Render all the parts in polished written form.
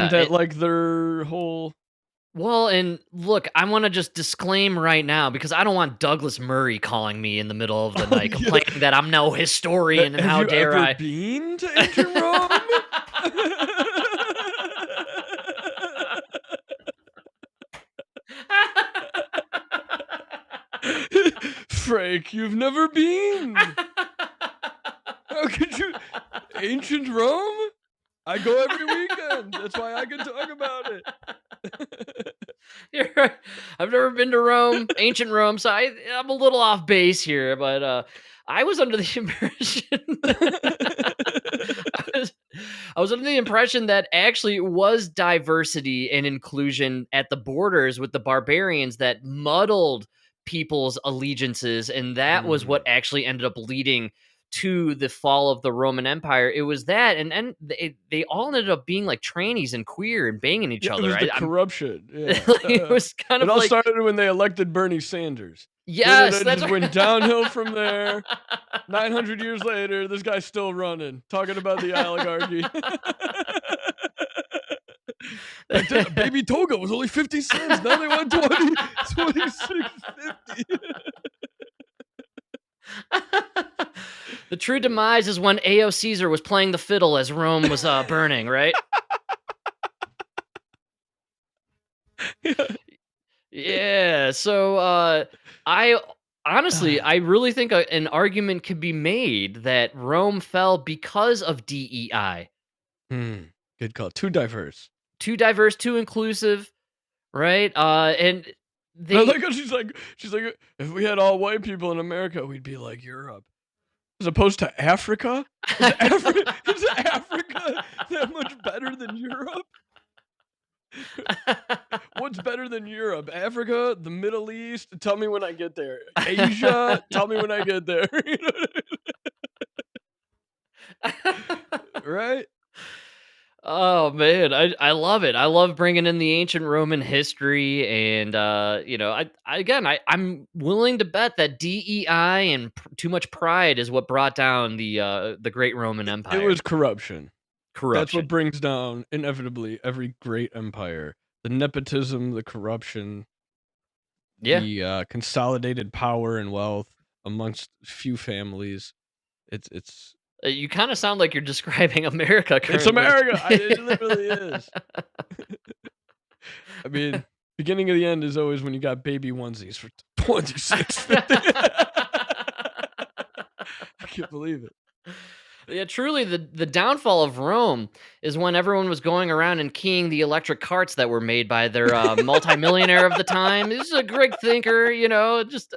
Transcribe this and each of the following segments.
Isn't that like their whole? Well, and look, I want to just disclaim right now because I don't want Douglas Murray calling me in the middle of the Oh night yeah. complaining that I'm no historian and Have how you dare ever I. been to ancient Rome? Frank, you've never been. How could you? Ancient Rome? I go every weekend. That's why I can talk about it. You're right. I've never been to Rome, ancient Rome, so I'm a little off base here, but I was under the impression I was, I was under the impression that actually it was diversity and inclusion at the borders with the barbarians that muddled people's allegiances, and that was what Mm. actually ended up leading to the fall of the Roman Empire. It was that, and they all ended up being like trannies and queer and banging each Yeah, it other. was the I'm corruption. Yeah, it was kind it of all like, started when they elected Bernie Sanders. Then yes, it that's just went right. downhill from there. 900 years later, this guy's still running, talking about the oligarchy. Back then, a baby toga was only 50 cents. Now they want 26.50. The true demise is when A.O. Caesar was playing the fiddle as Rome was burning, right? Yeah. Yeah. So I honestly, Ah, I really think an argument could be made that Rome fell because of DEI. hmm, good call. Too diverse. Too diverse, too inclusive, right? And I they like how she's like, if we had all white people in America, we'd be like Europe. As opposed to Africa? Is is Africa that much better than Europe? What's better than Europe? Africa, the Middle East? Tell me when I get there. Asia? Tell me when I get there. You know what I mean? Right? Oh man, I love it. I love bringing in the ancient Roman history, and I'm willing to bet that DEI and too much pride is what brought down the great Roman It Empire. was corruption. That's what Corruption. brings down inevitably every great empire. The nepotism, the corruption, Yeah, the consolidated power and wealth amongst few families. It's you kind of sound like you're describing America it's currently. America. It literally is. I mean, beginning of the end is always when you got baby onesies for 26.50. I can't believe it. Yeah, truly, the downfall of Rome is when everyone was going around and keying the electric carts that were made by their multimillionaire of the time. This is a Greek thinker, just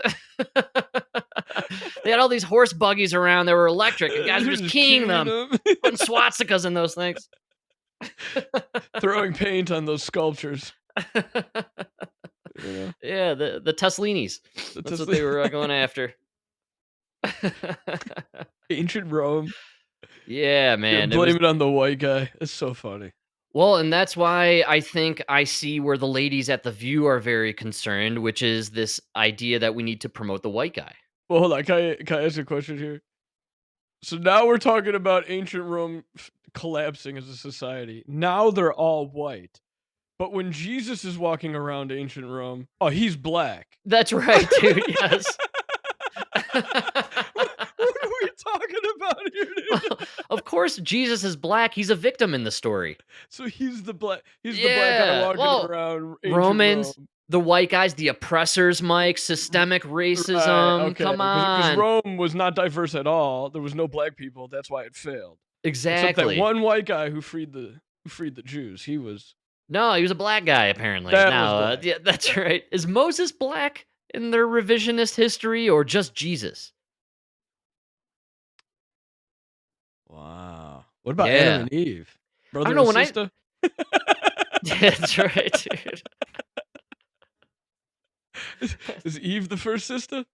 they had all these horse buggies around that were electric, and guys were They're just just keying keying them, them, putting swastikas in those things. throwing paint on those sculptures. You know, Yeah, the Teslinis. that's That's just what they were going after. ancient Rome. Yeah, Yeah, man, it blame was. it on the white guy. It's so funny. Well, and that's why I think I see where the ladies at The View are very concerned, which is this idea that we need to promote the white guy. Well, hold on. Can I ask a question here? So now we're talking about ancient Rome collapsing as a society. Now they're all white. But when Jesus is walking around ancient Rome, oh, he's black. That's right, dude. Yes. What are we talking about here, Well, dude? of course, Jesus is black. He's a victim in the story. So he's the black guy Yeah. walking Well, around ancient Romans, Rome. the white guys, the oppressors, Mike, systemic Right, racism. okay, Come because on. Rome was not diverse at all. There was no black people. That's why it failed. Except that Exactly. one white guy who freed the Jews. No, he was a black guy, apparently. That was Now, black. yeah, that's right. Is Moses black in their revisionist history or just Jesus? Wow. What about Adam Yeah. and Eve? I don't Brother know and when I sister? That's right, dude. Is Eve the first sister?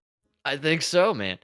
I think so, man.